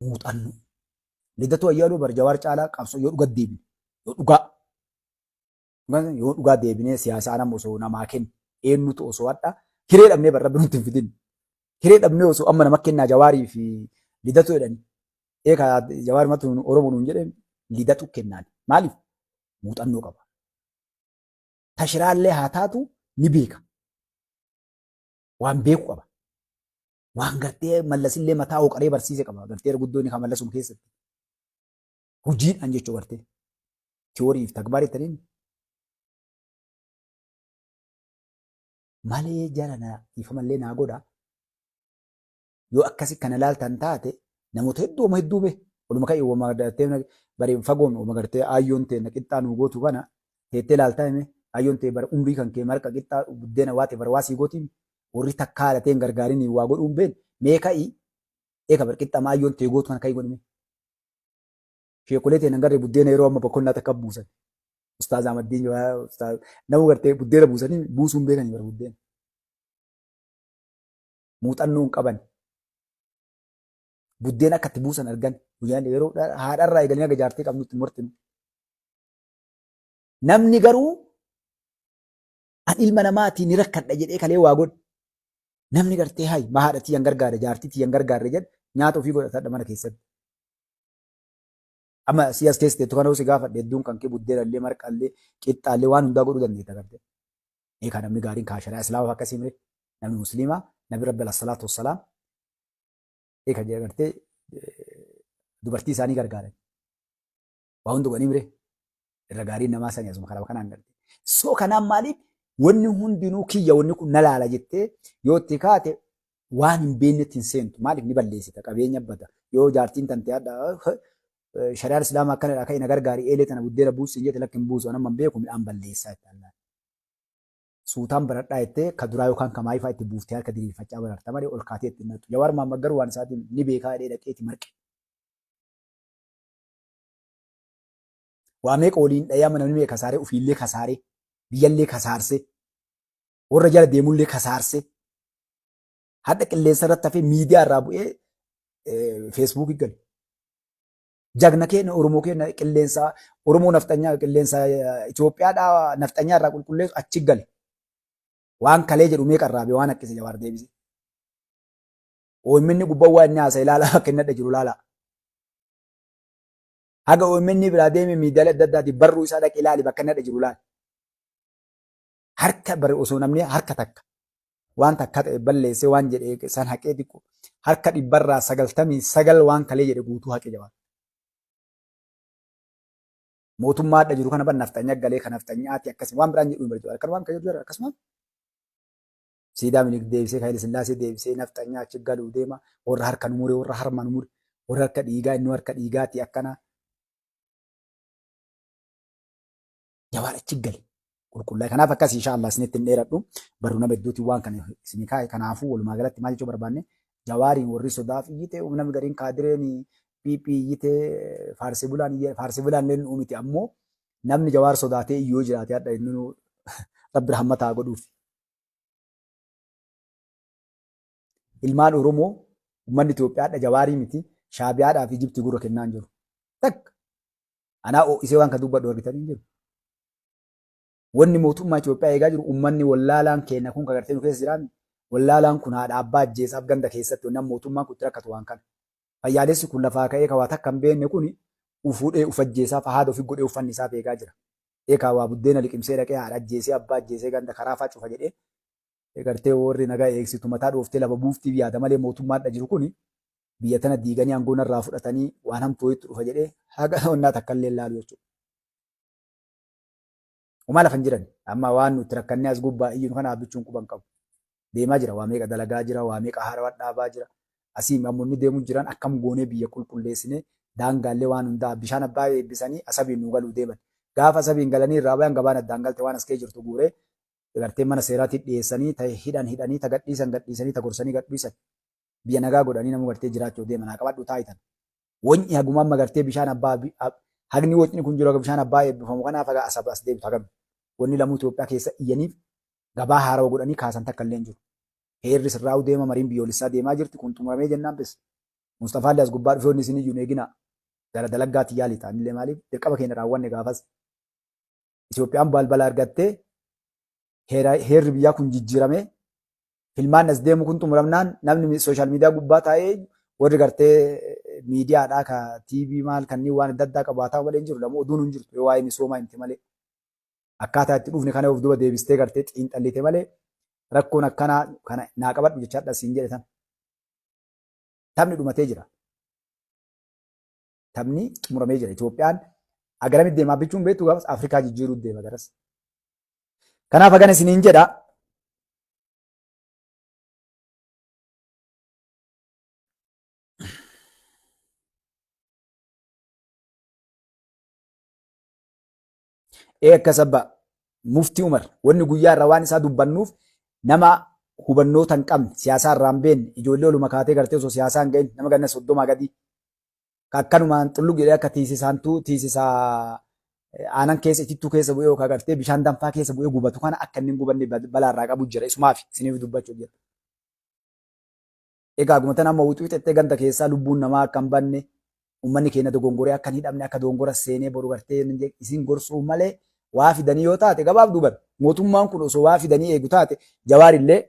muuxannoo. Lidatu Ayyaanoo bar Jawaar caalaa qabsoo yoo dhugaa deebine yoo dhugaa deebinee siyaasa nama osoo namaa kennu eenyutu osoo hadhaa hiree dhabnee barra binuutti hin fidin. Hiree dhabnee osoo amma nama kennaa Jawaarii fi Lidatu jedhanii eegaa Jawaar matu Oromoo nuun jedheen Lidatu kennaan. Maaliif? Muuxannoo qaba. Tashiraallee haa taatu ni beeka. Waan beeku qaba. Waan gartee mallasillee mataa hooqaree barsiise qaba. Gartee guddoonni kan mallasuma keessatti. Hojiidhaan jechuu gartee. Tiyoorii fi tagbaar jettaniin malee jaalana ifamallee naa godha. Yoo akkasi kana laaltan taate namoota hedduu bee waluma ka'e uumama gartee baree fagoon uumama gartee ayyoon ta'e qixxaa nu gootu kana teettee laaltaa hime ayyoon ta'e bara umrii kan kee marqa qixxaa buddeena waate bara waasii gootiin warri takka haalateen gargaarin waa godhuun been mee ka'i eeka bar qixxaa ayyoon ta'e gootu kana ka'i godhime. Sheekolee ta'e nangarree buddeena yeroo amma bokkonnaa takka buusan. Ustaaz Ahmaddiin nama gartee buddeena buusanii buusuun beekanii bara buddeena. Muuxannoo hin qaban. Buddeena akka itti buusan argan guyyaan yeroo haadharraa eegalanii aga jaartii qabnutti mortinu. Namni garuu an ilma namaatii ni rakkadha jedhee kalee waa godhu. Namni gartee hayi maa haadha tiyyan gargaare jaartii tiyyan gargaarre jedhe nyaata ofii godhatadha mana keessatti. Amma si as keessatti kana si gaafadhe hedduun kan kee buddeena illee marqa illee qixxaa illee waan hundaa godhuu dandeetta gartee. Eegaa namni gaariin kaasharaa islaama akkasii mire namni musliimaa nabi rabbi salaatu wassalaam eeka gartee dubartii isaanii gargaaran. Waa hundi godhanii mire irra gaariin namaa sanii asuma karaa kanaan gartee. So kanaan maaliif wanni hundinuu kiyya wanni kun na laala jettee yoo itti kaate waan hin beeknetti hin seentu. Maaliif ni balleessita qabeenya bada. Yoo jaartiin tante adda shari'aan islaamaa akkanadha akka ina gargaari eelee tana buddeena buusin jette lakkin buusu anamman beeku midhaan balleessaa itti allaan. Suutaan baradhaa jettee ka duraa yookaan ka maayifaa itti buuftee harka diriirfachaa bararta malee ol kaatee itti naqxu. Jawaar Mahammad garuu waan isaatiin ni beekaa jedhee dhaqeeti marqe. Waa meeqa waliin dhayaa mana namni kasaaree ofiillee kasaaree biyyallee kasaarsee warra jala deemullee kasaarsee hadda qilleensa irratti hafee miidiyaa irraa bu'ee feesbuukii gale. Jagna keenya Oromoo keenya qilleensa Oromoo naftanyaa qilleensa Itoophiyaadhaa naftanyaa irraa qulqulleessu achi gale. Waan kalee jedhu meeqa irraa bee waan akkasii Jawaar deebise. OMN gubbaa waa inni haasa'e ilaalaa akka inni adda jiru ilaalaa. Haga OMN biraa deeme miidiyaalee adda addaatiin barruu isaa dhaqee ilaali bakka inni adda jiru ilaali. Harka bare osoo namni harka takka waan takka ta'e balleessee waan jedhee san haqee xiqqoo harka 99% waan kalee jedhe guutuu haqee Jawaar. Mootummaa adda jiru kana ban naftanyaa galee kan naftanyaati akkasii waan biraan jedhu hin barjaa kan waan kayyadu jira akkasuma siidaa milik deebisee Haayile Sillaasee deebisee naftanyaa achi galuu deema warra harka numure warra harma numure warra harka dhiigaa inni harka dhiigaati akkana Jawaar achi gale qulqullaa'e kanaaf akkas inshaallah isinitti hin dheeradhu baruu nama hedduutiin waan kana isinii kaa'e kanaafuu walumaa galatti maal jechuu barbaanne Jawaariin warri sodaaf iyyite namni gariin kaadireen iyyite Faarsii bulaan leen uumiti ammoo namni Jawaar sodaatee iyyoo jiraate hadha inni rabbi rahmataa godhuuf. Ilmaan Oromoo uummanni Itoophiyaa hadha Jawaarii miti Shaabiyaadhaa fi Ijiptii gurra kennaa hin jiru. Takka anaa isee waan kan dubbadhu argitanii jiru. Wanni mootummaa Itoophiyaa eegaa jiru uummanni wallaalaan keenya kun kagartee nu keessa jiraanne wallaalaan kun haadha abbaa ajjeesaaf ganda keessatti wannan mootummaan kun rakkatu waan kana. Fayyaalessi kun lafaa ka'ee kawaa takka hin beekne kun ufuudhee ufajjeesaaf haadha ofii godhee uffanni isaaf eegaa jira. Eekaa waa buddeena liqimsee dhaqee haadha ajjeesee abbaa ajjeesee ganda karaa fa'aa cufa jedhee gartee warri nagaa eegsitu mataa dhooftee lafa buuftii yaada malee mootummaan dha jiru kun biyya tana diiganii aangoo irraa fudhatanii waan hamtuu itti dhufa jedhee haga onnaa takka illee ilaalu jechuudha. Umaa lafa hin jiran amma waan nuti rakkannee as gubbaa iyyuu kana abbichuun quban qabu. Deemaa jira waa meeqa dalagaa jira waa meeqa haarawaa dhaabaa jira. Asii namoonni deemu jiran akkam goonee biyya qulqulleessine daangaallee waan hundaa bishaan abbaa eebbisanii asabiin nu galuu deeman. Gaafa asabiin galanii irraa bayan gabaan addaan galte waan as kee jirtu guuree gartee mana seeraatti dhiyeessanii ta'e hidhanii ta gadhiisanii ta gorsanii gadhiisan biyya nagaa godhanii nama gartee jiraachuu deeman haa qabadhu taayitan. Wonyi haguma amma gartee bishaan abbaa hagni wonyi kun jiru bishaan abbaa eebbifamu kanaaf haga asab as deebitu hagam. Wanni lamuu Itoophiyaa keessa iyyaniif gabaa haarawa godhanii kaasan takka illee hin jiru. Heerri sirraa'uu deema mariin biyyoolessaa deemaa jirti kun xumuramee jennaan bes. Mustafaa Liyaas gubbaa dhufee isin iyyuu eegina dalaggaatti yaalii ta'anillee maaliif dirqama keenya raawwanne gaafas Itoophiyaan balbala argattee heerri biyyaa kun jijjiiramee filmaan as deemu kun xumuramnaan namni sooshaal miidiyaa gubbaa taa'ee warri gartee miidiyaadhaa ka TV maal kanneen waan adda addaa qabaataa malee hin jiru lamoo oduun hin jirtu yoo waa'ee misoomaa himte malee akkaataa itti dhufne kana of duba deebistee gartee xiinxallite malee rakkoon akkanaa kana naa qabadhu jechaadha siin jedhe taphni dhumatee jira. Taphni xumuramee jira. Itoophiyaan agaramitti deemaa bichuun beektu gaafas Afrikaa jijjiiruutti deema garas. Kanaaf hagana isiniin jedha. Akka sabba muftii Umar wanni guyyaa irraa waan isaa dubbannuuf nama hubannoota hin qabne siyaasaa irraa hin beekne ijoollee oluma kaatee gartee osoo siyaasaa hin gahin nama ganna 30 gadii akkanumaan xulluu jedhee akka tiisisaa aanan keessa itittuu keessa bu'ee yookaan gartee bishaan danfaa keessa bu'ee gubatu kana akka inni hin gubanne balaa irraa qabu jira isumaaf isiniif dubbachuu jira. Egaa gumata nama wuxuu xexxee ganda keessaa lubbuun namaa akka hin banne uummanni keenya dogongoree akka hin hidhamne akka dogongora seenee boru gartee isin gorsuu malee waa fidanii yoo taate gabaaf duban mootummaan kun osoo waa fidanii eegu taate Jawaar illee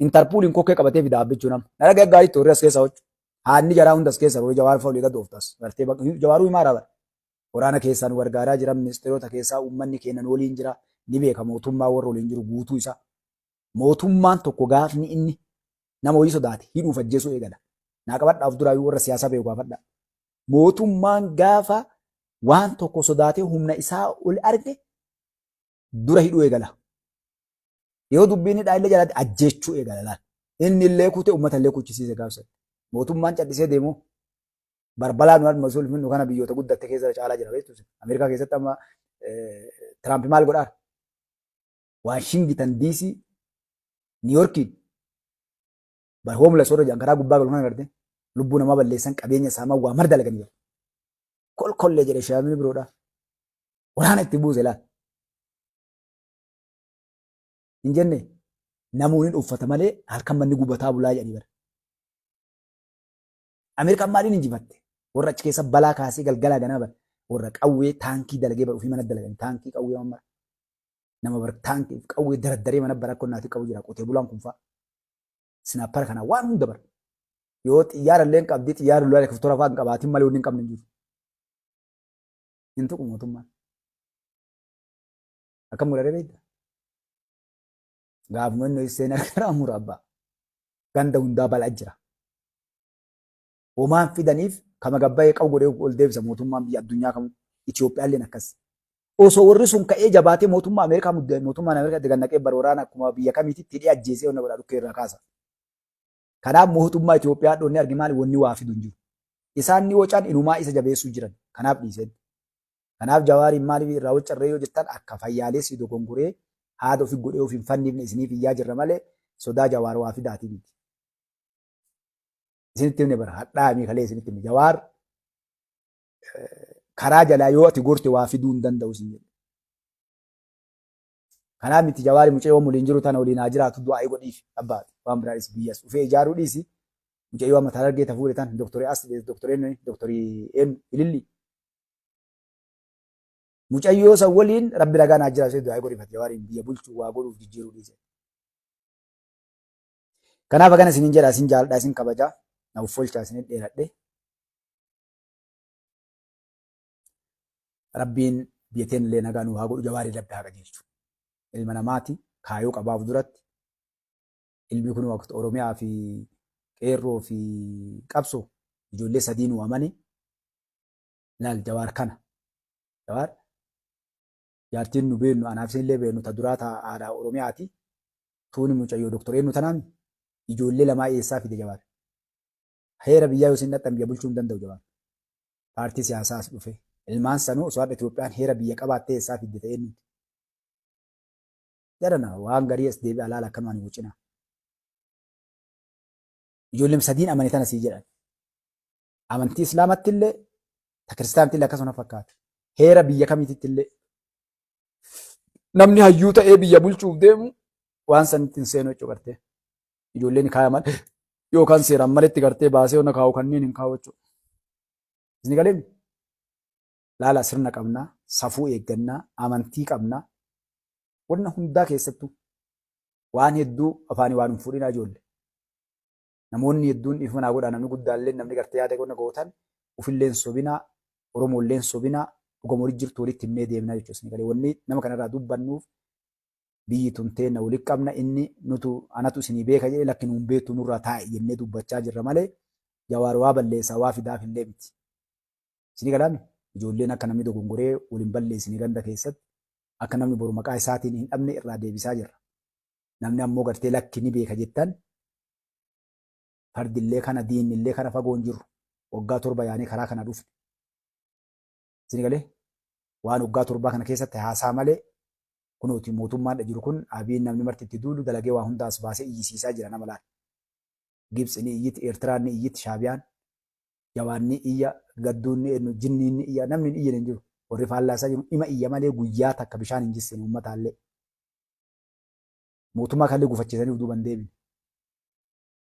Interpooliin kokkee qabatee fidaa bichuu nama. Nara gaggaariitti warri as keessa hojjetu. Haanni jaraa hunda as keessa warri Jawaar fa'aa oliigaa dooftas. Gartee Jawaaruu himaa raaba. Waraana keessaan gargaaraa jiran ministeerota keessaa uummanni keenan waliin jira. Ni beeka mootummaa warra waliin jiru guutuu isaa. Mootummaan tokko gaafni inni nama hojii sodaate hidhuuf ajjeesuu eegala. Naa qabadhaaf duraayyuu warra siyaasaa beeku gaafadha. Mootummaan gaafa waan tokko sodaatee humna isaa ol arge dura hidhuu eegala. Yoo dubbiin hidhaa illee jalatti ajjeechuu eegala laal. Inni illee kutee uummata illee kuchisiise gaafsate. Mootummaan callisee deemu barbalaa nu arma sul finnu kana biyyoota guddatte keessa caalaa jira beektu. Ameerikaa keessatti amma Tiraamp maal godhaa? Waashingitan DC Niiyorkiin bar hoomles warra jedhan karaa gubbaa galu kana garte lubbuu namaa balleessan qabeenya saamaa waa marda dalaganii jiru. Kolkollee jedhe shaamini biroodha. Waraana itti buuse laal. Hin jenne namoonni uffata malee halkan manni gubataa bulaa jedhanii bara. Ameerikaan maaliin injifatte? Warra achi keessa balaa kaasee galgalaa ganaa bara. Warra qawwee taankii dalagee bara ofii mana dalaganii taankii qawwee mamara. Nama bara taankii qawwee daraddaree mana bara akka naati qabu jira qotee bulaan kun fa'a. Sinaappara kana waan hunda bara. Yoo xiyyaara illee hin qabdii xiyyaara lolaa elektoora fa'aa hin qabaatiin malee wanni hin qabne hin jiru. Hin tuqu mootummaan. Akkam godhadee beektaa? Gaafuma inni seen argaa murabbaa ganda hundaa balaa jira. Homaan fidaniif kama gabbaa'ee qabu godhee ol deebisa mootummaan biyya addunyaa kamuu Itoophiyaalleen akkas. Osoo warri sun ka'ee jabaatee mootummaa Ameerikaa muddee mootummaan Ameerikaa itti gannaqee bara waraana akkuma biyya kamiititti hidhee ajjeesee onna godhaa dhukkee irraa kaasa. Kanaaf mootummaa Itoophiyaa dhoonni argi maali wanni waa fidu hin jiru. Isaan ni wocaan inumaa isa jabeessuu jiran. Kanaaf dhiiseen. Kanaaf Jawaariin maaliif irraa waccarree yoo jettan akka fayyaalessi dogongoree haada ofii godhee ofii hin fanniifne isiniif iyyaa jirra malee sodaa Jawaar waa fidaatii miti. Isinitti himne bara hadhaamii kalee isinitti himne Jawaar karaa jalaa yoo ati gorte waa fiduu hin danda'u isin jedhe. Kanaaf miti Jawaari mucayyoo waliin jiru tana waliin haa jiraatu du'aa godhiif abbaati waan biraanis biyyas dhufee ijaaruu dhiisi mucayyoo amma taala argee tafuudhe tan doktorii as doktorii eenyu ililli. Mucayyoo san waliin rabbi nagaan haa jiraatu du'aa godhiifate Jawaariin biyya bulchuu waa godhuuf jijjiiruu dhiise. Kanaaf akkana isiniin jedha isin jaalladha isin kabajaa na uffolchaa isin dheeradhe. Rabbiin biyyateen illee nagaa nu haa godhu Jawaarii rabbi haa qajeelchu. Ilma namaati kaayoo qabaaf duratti ilmi kun waqti Oromiyaa fi qeerroo fi qabsoo ijoollee sadii nu amani laal Jawaar kana. Jawaar jaartiin nu beennu anaaf isin illee beennu ta duraa ta aadaa Oromiyaati. Tuuni mucayyoo doktoreen nu tanaan ijoollee lamaa eessaa fide Jawaar. Heera biyyaa yoo isin dhaqxan biyya bulchuu hin danda'u Jawaar. Paartii siyaasaa as dhufe. Ilmaan sanuu osoo Itoophiyaan heera biyya qabaattee eessaa fidde ta'ee nuti. Jarana waan garii as deebi'aa laala akkanumaan wucina. Ijoolleen sadiin amane tana sii jedhan. Amantii Islaamatti illee ta Kiristaanatti illee akkasuma fakkaata. Heera biyya kamiititti illee namni hayyuu ta'ee biyya bulchuuf deemu waan sanitti hin seenu jechuu gartee. Ijoolleen kaayaman yookaan seeraan malitti gartee baasee ona kaa'u kanneen hin kaa'u jechuudha. Isin galee laala sirna qabnaa, safuu eeggannaa, amantii qabnaa. Wanna hundaa keessattuu waan hedduu afaanii waan hin fuudhinaa ijoollee. Namoonni hedduun dhiifama naa godhaa namni guddaallee namni gartee yaada qonna gootan ofillee hin sobinaa, Oromoollee hin sobinaa, dhugama walitti jirtu walitti himnee deemnaa jechuudha. Isin galee wanni nama kanarraa dubbannuuf biyyi tun teenna walitti qabna inni nutu anatu isinii beeka jedhee lakki nuun beektu nurraa taa'e jennee dubbachaa jirra malee Jawaar waa balleessaa waa fidaaf illee miti. Isinii galaami ijoolleen akka namni dogongoree waliin balleessinii ganda keessatti akka namni boru maqaa isaatiin hin dhabne irraa deebisaa jirra. Namni ammoo gartee lakki ni beeka jettan fardillee kana diinillee kana fagoon jiru waggaa 7 yaanii karaa kana dhufne. Isinii galee waan waggaa 7 kana keessatti haasaa malee kunuuti mootummaan jiru kun abiin namni marti itti duulu dalagee waa hundaas baasee iyyisiisaa jira nama laata. Gibsi ni iyyiti, Eertiraan ni iyyiti, Shaabiyaan, Jawaan ni iyya, Gadduun ni eenyu, Jinniin ni iyya, namni ni iyya hin jiru. Warri faallaasaa jiru ima iyya malee guyyaa takka bishaan hin jissine uummataallee. Mootummaa kallee gufachiisanii duuban deebine.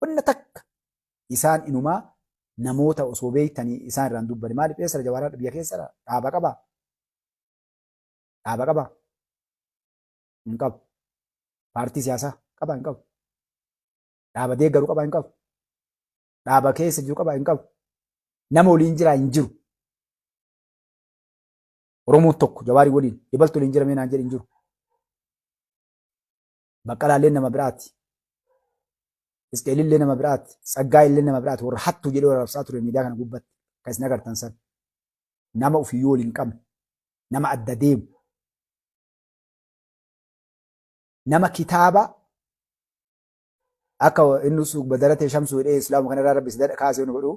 Wanna takka isaan inumaa namoota osoo beektanii isaan irraan dubbani. Maaliif eessa Jawaaraa biyya keessa dhaaba qabaa? Dhaaba qabaa? Hin qabu. Paartii siyaasaa qabaa hin qabu. Dhaaba deeggaru qabaa hin qabu. Dhaaba keessa jiru qabaa hin qabu. Nama waliin jiraa hin jiru. Oromoon tokko Jawaarii waliin Ibaltu waliin jira meenaan jedhi hin jiru. Baqqalaallee nama biraati. Isqeelillee nama biraati. Tsaggaayillee nama biraati. Warra hattuu jedhee warra rabsaa ture miidiyaa kana gubbatti. Kan isin agartan san. Nama ofiyyoo waliin qabne. Nama adda deemu. Nama kitaaba akka inni badaratee shamsuu hidhee islaamu kanarraa rabbi sidadha kaasee nu godhu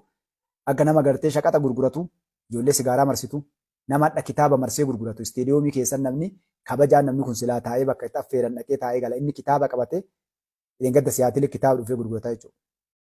akka nama gartee shaqaxa gurguratu ijoollee sigaaraa marsitu nama adda kitaaba marsee gurguratu isteediyoomii keessan namni kabajaan namni kun silaa taa'ee bakka itti affeeran dhaqee taa'ee gala inni kitaaba qabate gadda siyaatilee kitaaba dhufee gurgurata jechuudha.